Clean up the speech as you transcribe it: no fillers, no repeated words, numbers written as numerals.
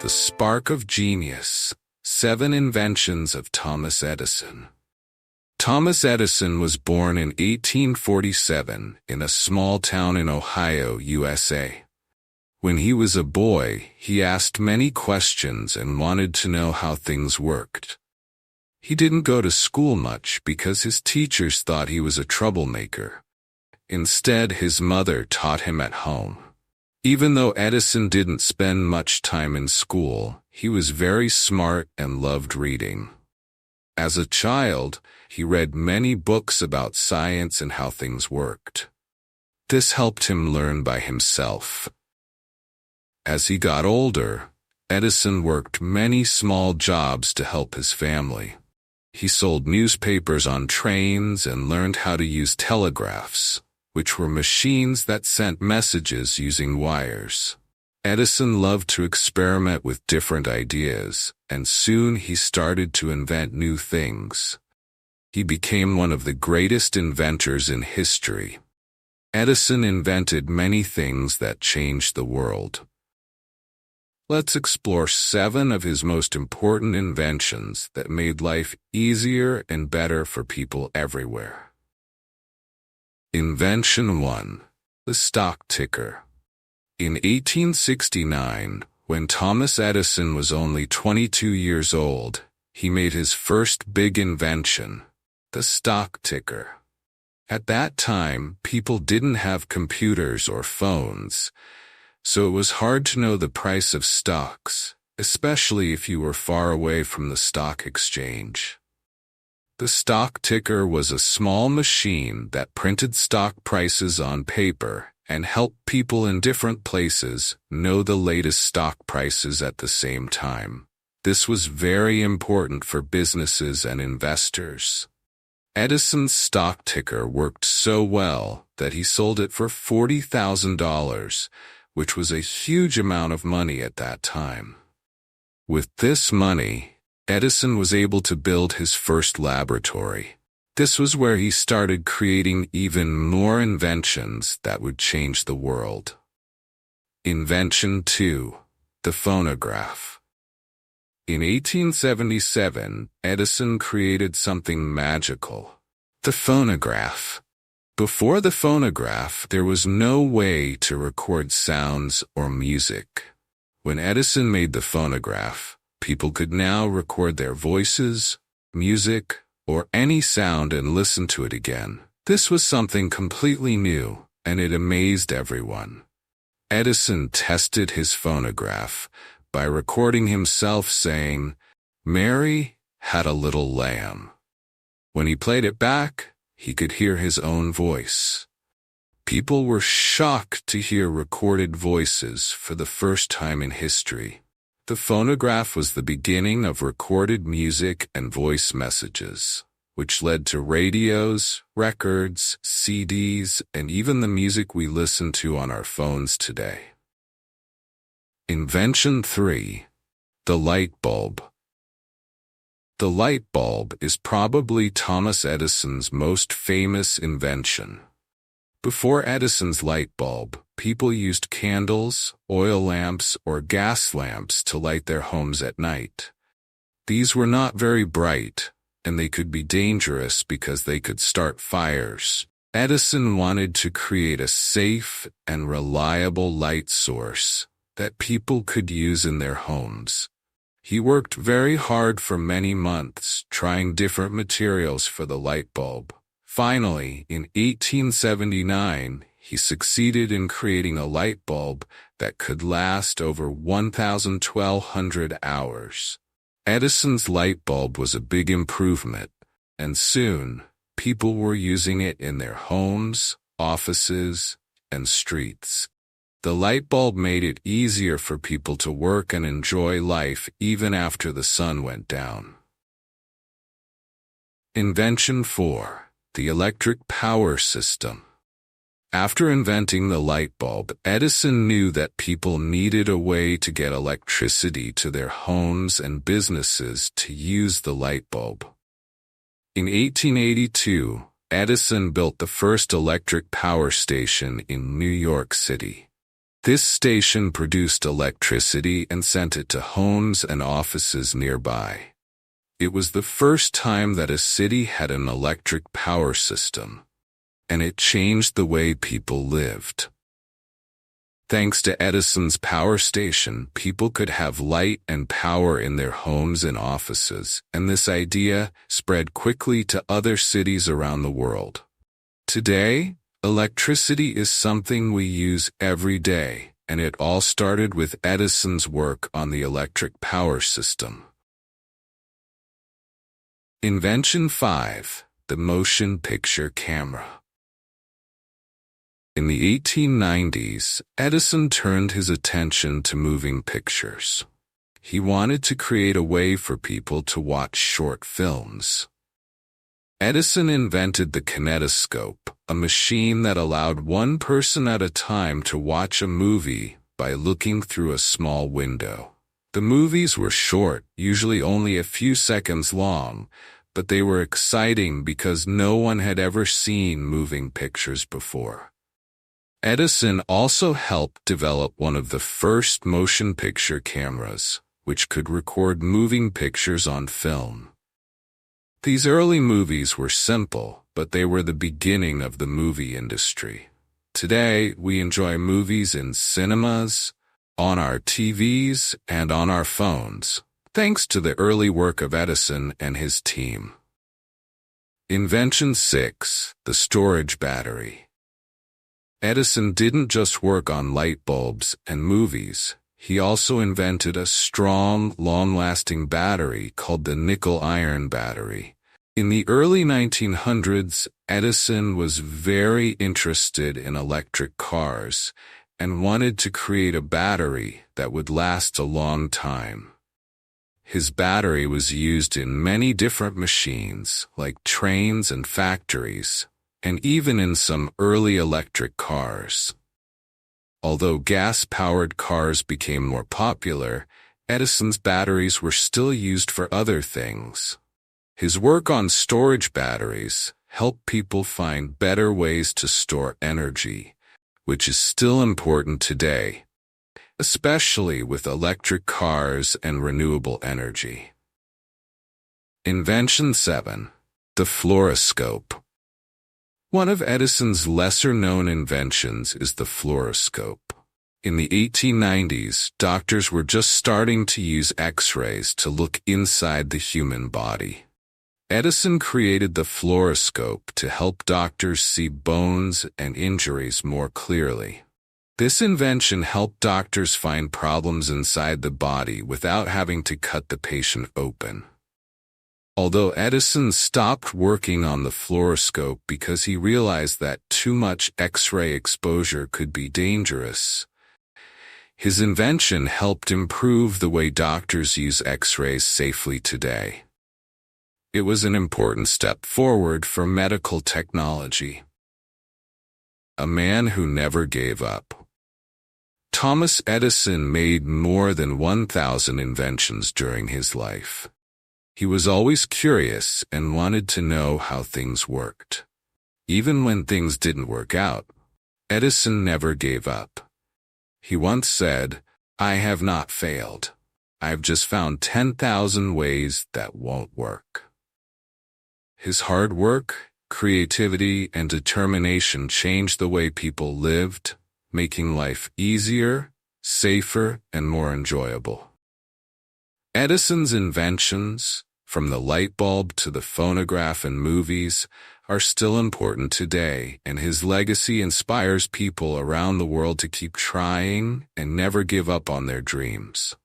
The Spark of Genius, 7 Inventions of Thomas Edison. Thomas Edison was born in 1847 in a small town in Ohio, USA. When he was a boy, he asked many questions and wanted to know how things worked. He didn't go to school much because his teachers thought he was a troublemaker. Instead, his mother taught him at home. Even though Edison didn't spend much time in school, he was very smart and loved reading. As a child, he read many books about science and how things worked. This helped him learn by himself. As he got older, Edison worked many small jobs to help his family. He sold newspapers on trains and learned how to use telegraphs, which were machines that sent messages using wires. Edison loved to experiment with different ideas, and soon he started to invent new things. He became one of the greatest inventors in history. Edison invented many things that changed the world. Let's explore 7 of his most important inventions that made life easier and better for people everywhere. Invention 1. The stock ticker. In 1869, when Thomas Edison was only 22 years old, he made his first big invention, the stock ticker. At that time, people didn't have computers or phones, so it was hard to know the price of stocks, especially if you were far away from the stock exchange. The stock ticker was a small machine that printed stock prices on paper and helped people in different places know the latest stock prices at the same time. This was very important for businesses and investors. Edison's stock ticker worked so well that he sold it for $40,000, which was a huge amount of money at that time. With this money, Edison was able to build his first laboratory. This was where he started creating even more inventions that would change the world. Invention 2. The phonograph. In 1877, Edison created something magical, the phonograph. Before the phonograph, there was no way to record sounds or music. When Edison made the phonograph, people could now record their voices, music, or any sound and listen to it again. This was something completely new, and it amazed everyone. Edison tested his phonograph by recording himself saying, "Mary had a little lamb." When he played it back, he could hear his own voice. People were shocked to hear recorded voices for the first time in history. The phonograph was the beginning of recorded music and voice messages, which led to radios, records, CDs, and even the music we listen to on our phones today. Invention 3. The light bulb. The light bulb is probably Thomas Edison's most famous invention. Before Edison's light bulb, people used candles, oil lamps, or gas lamps to light their homes at night. These were not very bright, and they could be dangerous because they could start fires. Edison wanted to create a safe and reliable light source that people could use in their homes. He worked very hard for many months, trying different materials for the light bulb. Finally, in 1879, he succeeded in creating a light bulb that could last over 1,200 hours. Edison's light bulb was a big improvement, and soon, people were using it in their homes, offices, and streets. The light bulb made it easier for people to work and enjoy life even after the sun went down. Invention 4. The electric power system. After inventing the light bulb, Edison knew that people needed a way to get electricity to their homes and businesses to use the light bulb. In 1882, Edison built the first electric power station in New York City. This station produced electricity and sent it to homes and offices nearby. It was the first time that a city had an electric power system, and it changed the way people lived. Thanks to Edison's power station, people could have light and power in their homes and offices, and this idea spread quickly to other cities around the world. Today, electricity is something we use every day, and it all started with Edison's work on the electric power system. Invention 5. The motion picture camera. In the 1890s, Edison turned his attention to moving pictures. He wanted to create a way for people to watch short films. Edison invented the kinetoscope, a machine that allowed one person at a time to watch a movie by looking through a small window. The movies were short, usually only a few seconds long, but they were exciting because no one had ever seen moving pictures before. Edison also helped develop one of the first motion picture cameras, which could record moving pictures on film. These early movies were simple, but they were the beginning of the movie industry. Today, we enjoy movies in cinemas, on our TVs, and on our phones, thanks to the early work of Edison and his team. Invention 6. The storage battery. Edison didn't just work on light bulbs and movies. He also invented a strong, long-lasting battery called the nickel-iron battery. In the early 1900s, Edison was very interested in electric cars and wanted to create a battery that would last a long time. His battery was used in many different machines, like trains and factories, and even in some early electric cars. Although gas-powered cars became more popular, Edison's batteries were still used for other things. His work on storage batteries helped people find better ways to store energy, which is still important today, especially with electric cars and renewable energy. Invention 7. The fluoroscope. One of Edison's lesser-known inventions is the fluoroscope. In the 1890s, doctors were just starting to use X-rays to look inside the human body. Edison created the fluoroscope to help doctors see bones and injuries more clearly. This invention helped doctors find problems inside the body without having to cut the patient open. Although Edison stopped working on the fluoroscope because he realized that too much X-ray exposure could be dangerous, his invention helped improve the way doctors use X-rays safely today. It was an important step forward for medical technology. A man who never gave up. Thomas Edison made more than 1,000 inventions during his life. He was always curious and wanted to know how things worked. Even when things didn't work out, Edison never gave up. He once said, "I have not failed. I've just found 10,000 ways that won't work." His hard work, creativity, and determination changed the way people lived, making life easier, safer, and more enjoyable. Edison's inventions, from the light bulb to the phonograph and movies, are still important today, and his legacy inspires people around the world to keep trying and never give up on their dreams.